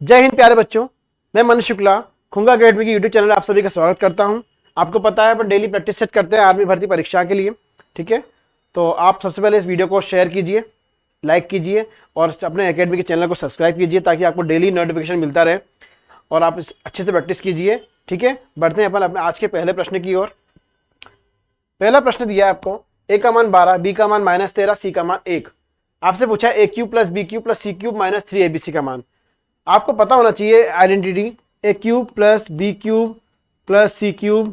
जय हिंद प्यारे बच्चों, मैं मनीष शुक्ला खुंगा अकेडमी की यूट्यूब चैनल आप सभी का स्वागत करता हूं। आपको पता है अपन डेली प्रैक्टिस सेट करते हैं आर्मी भर्ती परीक्षा के लिए, ठीक है। तो आप सबसे पहले इस वीडियो को शेयर कीजिए, लाइक कीजिए और अपने अकेडमी के चैनल को सब्सक्राइब कीजिए ताकि आपको डेली नोटिफिकेशन मिलता रहे और आप अच्छे से प्रैक्टिस कीजिए, ठीक है। बढ़ते हैं अपन अपने आज के पहले प्रश्न की ओर। पहला प्रश्न दिया है आपको, ए का मान 12, बी का मान -13, सी का मान 1। आपसे पूछा है a³ + b³ + c³ - 3abc का मान। आपको पता होना चाहिए identity, a³ + b³ + c³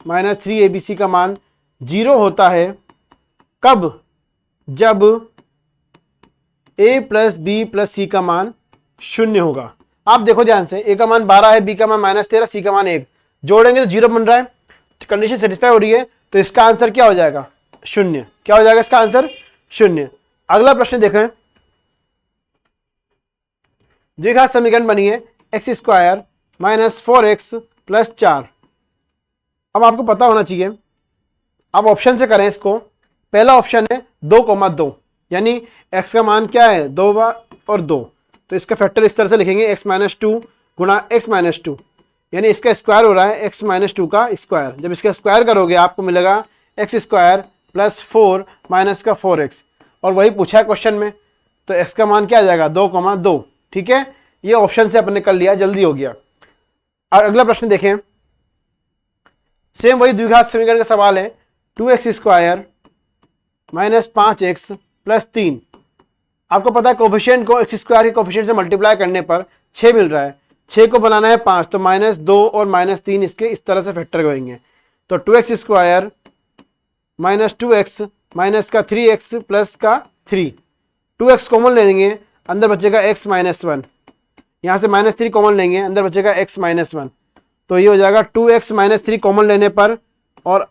- 3abc का मान 0 होता है कब? जब a + b + c का मान 0 होगा। आप देखो ध्यान से, a का मान 12 है, b का मान -13, c का मान 1, जोड़ेंगे तो 0 बन रहा है, कंडीशन सेटिस्फाई हो रही है, तो इसका आंसर क्या हो जाएगा? 0। क्या हो जाएगा इसका आंसर? 0। अगला प्रश्न देखें, द्विघात समीकरण बनी है x² - 4x + 4। अब आपको पता होना चाहिए, आप ऑप्शन से करें इसको। पहला ऑप्शन है 2,2, यानी x का मान क्या है? 2 और 2, तो इसका फैक्टर इस तरह से लिखेंगे x - 2 गुणा x - 2, यानी इसका स्क्वायर हो रहा है x - 2 का स्क्वायर। जब इसका स्क्वायर करोगे आपको मिलेगा x² + 4 - 4x, और वही पूछा है क्वेश्चन में, तो x का मान क्या आ जाएगा? 2,2, ठीक है। ये ऑप्शन से अपन ने कर लिया, जल्दी हो गया। और अगला प्रश्न देखें, सेम वही द्विघात समीकरण का सवाल है, 2x² - 5x + 3। आपको पता है कोफिशिएंट को x² के कोफिशिएंट से मल्टीप्लाई करने पर 6 मिल रहा है, 6 को बनाना है 5, तो -2 और -3 इसके इस तरह से फैक्टर करेंगे, तो 2x² - 2x - 3x + 3, 2x common लेंगे, अंदर बचेगा x - 1, यहां से -3 कॉमन लेंगे, अंदर बचेगा x - 1, तो ये हो जाएगा 2x - 3 कॉमन लेने पर और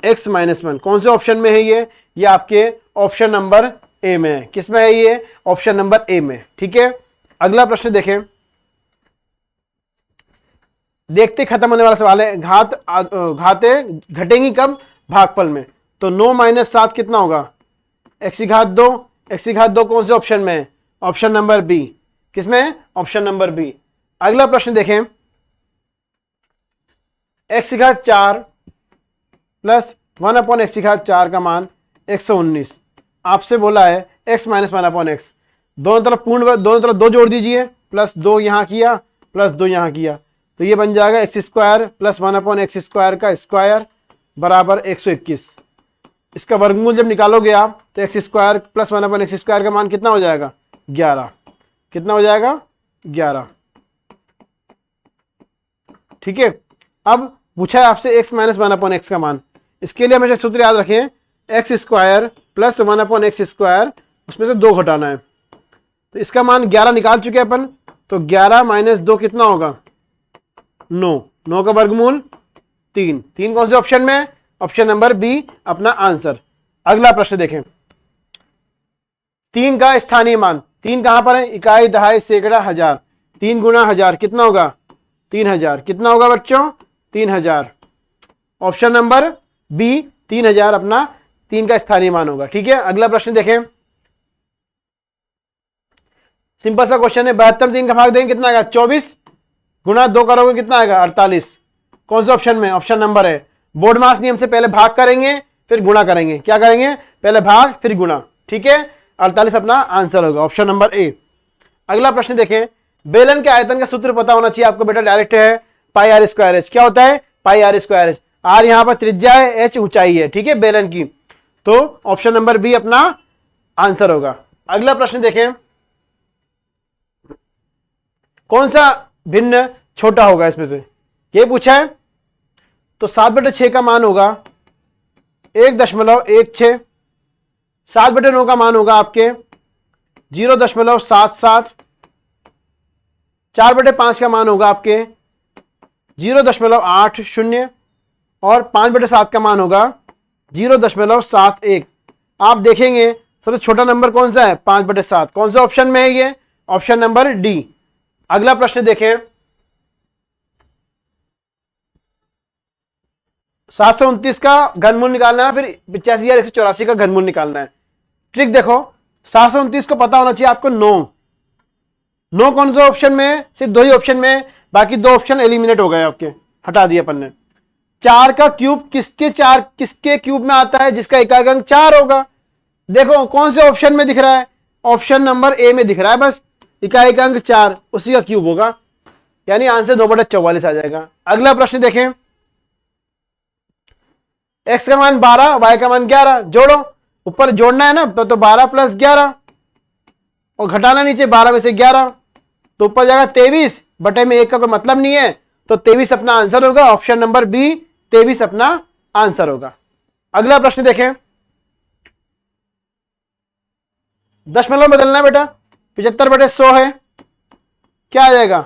x - 1 कौन से ऑप्शन में है? ये आपके ऑप्शन नंबर ए में है। किस में है ये? ऑप्शन नंबर ए में, ठीक है। अगला प्रश्न देखें, देखते खत्म होने वाला सवाल है, घातें घटेंगी कब? भागफल में। तो 9 - 7 कितना होगा? x², x² कौन से ऑप्शन में है? Option number B. किसमें है? Option number B. अगला प्रश्न देखें, x4 + 1/x4 का मान 119। आपसे बोला है x - 1/x, दोनों तरफ 2 जोड़ दीजिए, +2 यहां किया, +2 यहां किया, तो ये बन जाएगा x² + 1/x² का स्क्वायर बराबर 121। इसका वर्गमूल जब निकालोगे आप तो x² + 1/x² का मान कितना हो जाएगा? 11। कितना हो जाएगा? 11, ठीक है। अब पूछा है आपसे x - 1/x का मान, इसके लिए हमेशा सूत्र याद रखें, x² + 1/x², उसमें से 2 घटाना है, तो इसका मान 11 निकाल चुके हैं अपन, तो 11 - 2 कितना होगा? 9, 9 का वर्गमूल 3, 3 कौन से ऑप्शन में? ऑप्शन नंबर बी अपना आंसर। अगला प्रश्न देखें, 3 का स्थानीय मान, 3 कहां पर है? इकाई, दहाई, सैकड़ा, हजार, 3 × 1000 कितना होगा? 3000। कितना होगा बच्चों? 3000। ऑप्शन नंबर बी 3000 अपना 3 का स्थानीय मान होगा, ठीक है। अगला प्रश्न देखें, सिंपल सा क्वेश्चन है, 72 3 का भाग देंगे कितना आएगा? 24 गुणा 2 करोगे कितना आएगा? 48। कौन से ऑप्शन में? ऑप्शन नंबर है, बोर्ड मास नियम से पहले भाग करेंगे फिर गुणा करेंगे। क्या करेंगे? पहले भाग फिर गुणा, ठीक है। 48 अपना आंसर होगा, ऑप्शन नंबर ए। अगला प्रश्न देखें, बेलन के आयतन का सूत्र पता होना चाहिए आपको बेटा, डायरेक्ट है πr²h। क्या होता है? πr²h। r यहां पर त्रिज्या है, h ऊंचाई है, ठीक है, बेलन की, तो ऑप्शन नंबर बी अपना आंसर होगा। अगला प्रश्न देखें, कौन सा भिन्न छोटा होगा इसमें से? ये पूछा है, तो 7/6 का मान होगा 1.16, 7/9 का मान होगा आपके 0.77, 4/5 का मान होगा आपके 0.80 और 5/7 का मान होगा 0.71। आप देखेंगे सबसे छोटा नंबर कौन सा है? 5/7। कौन से ऑप्शन में है ये? Option number D. अगला प्रश्न देखें, 729 का घनमूल निकालना है, फिर 85,184 का घनमूल निकालना है। ट्रिक देखो, 729 को पता होना चाहिए आपको 9, नो कौन सा ऑप्शन में, सिर्फ दो ही ऑप्शन में, बाकी दो ऑप्शन एलिमिनेट हो गए आपके, हटा दिए अपन ने। 4 का क्यूब किसके क्यूब में आता है, जिसका इकाई अंक 4 होगा। देखो कौन से ऑप्शन में दिख रहा है, ऑप्शन नंबर ए में दिख रहा है, बस इकाई अंक 4 उसी का क्यूब होगा, यानी आंसर 2/44 आ जाएगा। अगला प्रश्न देखें, x का मान 12, y का मान 11, जोड़ो, ऊपर जोड़ना है ना, तो 12 + 11 और घटाना नीचे 12 में से 11, तो ऊपर जाएगा 23 बटे में 1 का कोई मतलब नहीं है, तो 23 अपना आंसर होगा। ऑप्शन नंबर बी 23 अपना आंसर होगा। अगला प्रश्न देखें, दशमलव बदलना है बेटा, 75/100 है, क्या आ जाएगा,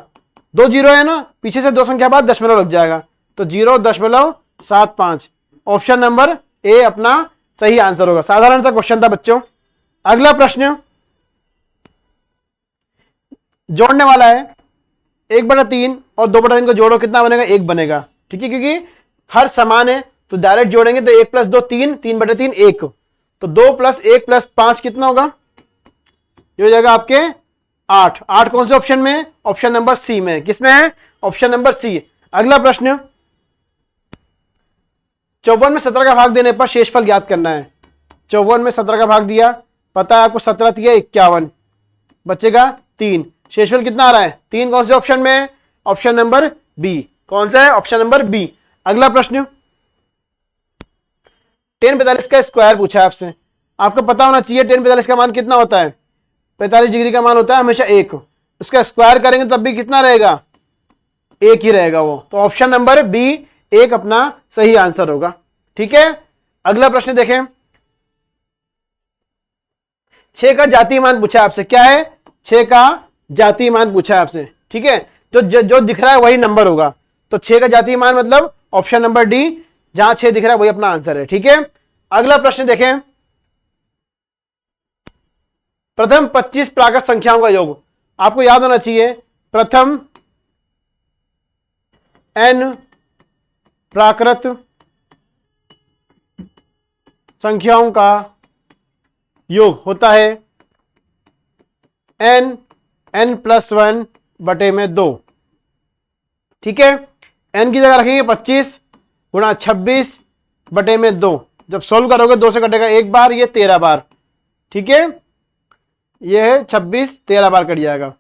2 जीरो है ना, पीछे से 2 संख्या बाद दशमलव लग जाएगा, तो 0.75। ऑप्शन नंबर ए अपना सही आंसर होगा। साधारण सा क्वेश्चन था बच्चों। अगला प्रश्न जोड़ने वाला है, 1/3 और 2/3 को जोड़ो, कितना बनेगा, 1 बनेगा, ठीक है, क्योंकि हर समान है तो डायरेक्ट जोड़ेंगे तो 1 + 2 3, 3/3 1, तो 2 + 1 + 5 कितना होगा, ये हो जाएगा आपके 8। 8 कौन से ऑप्शन में, ऑप्शन नंबर सी में, किसमें है, ऑप्शन नंबर सी। अगला प्रश्न, 54 में 17 का भाग देने पर शेषफल ज्ञात करना है। 54 में 17 का भाग दिया, पता है आपको, 17 × 3 = 51, बचेगा 3, शेषफल कितना आ रहा है, 3। कौन से ऑप्शन में है, ऑप्शन नंबर बी। कौन सा है, ऑप्शन नंबर बी। अगला प्रश्न, tan 45 का स्क्वायर पूछा है आपसे, आपको पता होना चाहिए tan 45 का मान कितना होता है, 45 डिग्री का मान होता है हमेशा 1, उसका स्क्वायर करेंगे तब भी कितना रहेगा, 1 ही रहेगा वो, तो ऑप्शन नंबर बी 1 अपना सही आंसर होगा, ठीक है। अगला प्रश्न देखें, 6 का जातीय मान पूछा है आपसे, क्या है, 6 का जातीय मान पूछा है आपसे, ठीक है, जो दिख रहा है वही नंबर होगा, तो 6 का जातीय मान मतलब ऑप्शन नंबर डी, जहां 6 दिख रहा है वही अपना आंसर है, ठीक है। अगला प्रश्न देखें, प्रथम 25 प्राकृत संख्याओं का योग, आपको याद होना चाहिए, प्रथम n प्राकृत संख्याओं का योग होता है n + 1/2, ठीक है। n की जगह रखेंगे 25 × 26/2, जब सोल्व करोगे 2 से कटेगा 1 बार, ये 13 बार, ठीक है, ये है 26, 13 बार कट जाएगा।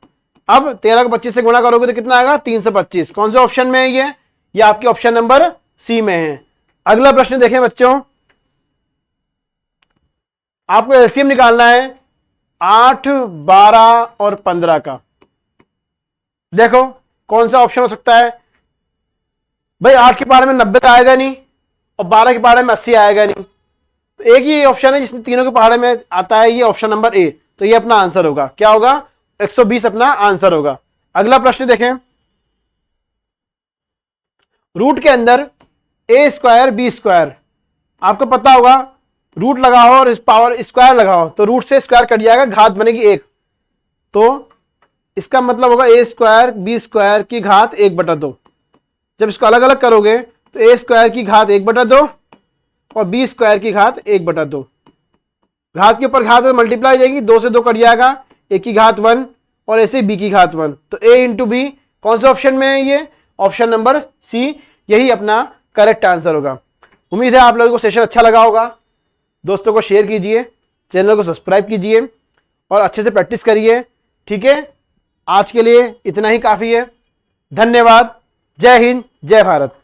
अब 13 को 25 से गुणा करोगे तो कितना आएगा, 325। कौन से ऑप्शन में है ये आपके ऑप्शन नंबर सी में है। अगला प्रश्न देखें बच्चों, आपको एलसीएम निकालना है 8, 12 और 15 का। देखो कौन सा ऑप्शन हो सकता है भाई, 8 के पहाड़े में 90 का आएगा नहीं और 12 के पहाड़े में 80 आएगा नहीं, तो एक ही ऑप्शन है जिसमें तीनों के पहाड़े में आता है, ये ऑप्शन नंबर ए, तो ये अपना आंसर होगा, क्या होगा, 120 अपना आंसर होगा। अगला प्रश्न देखें, रूट के अंदर a²b², आपको पता होगा रूट लगाओ और इस पावर स्क्वायर लगाओ तो रूट से स्क्वायर कट जाएगा, घात बनेगी 1, तो इसका मतलब होगा a² b² की घात 1/2। जब इसको अलग अलग करोगे तो a² की घात 1/2 और b² की घात 1/2, घात के ऊपर घात मल्टीप्लाई जाएगी, 2 से 2 कट जाएगा, a की घात 1 और ऐसे b की घात 1, तो a × b कौन से ऑप्शन में है, ये ऑप्शन नंबर सी, यही अपना करेक्ट आंसर होगा। उम्मीद है आप लोगों को सेशन अच्छा लगा होगा, दोस्तों को शेयर कीजिए, चैनल को सब्सक्राइब कीजिए और अच्छे से प्रैक्टिस करिए, ठीक है। आज के लिए इतना ही काफ़ी है, धन्यवाद, जय हिंद, जय भारत।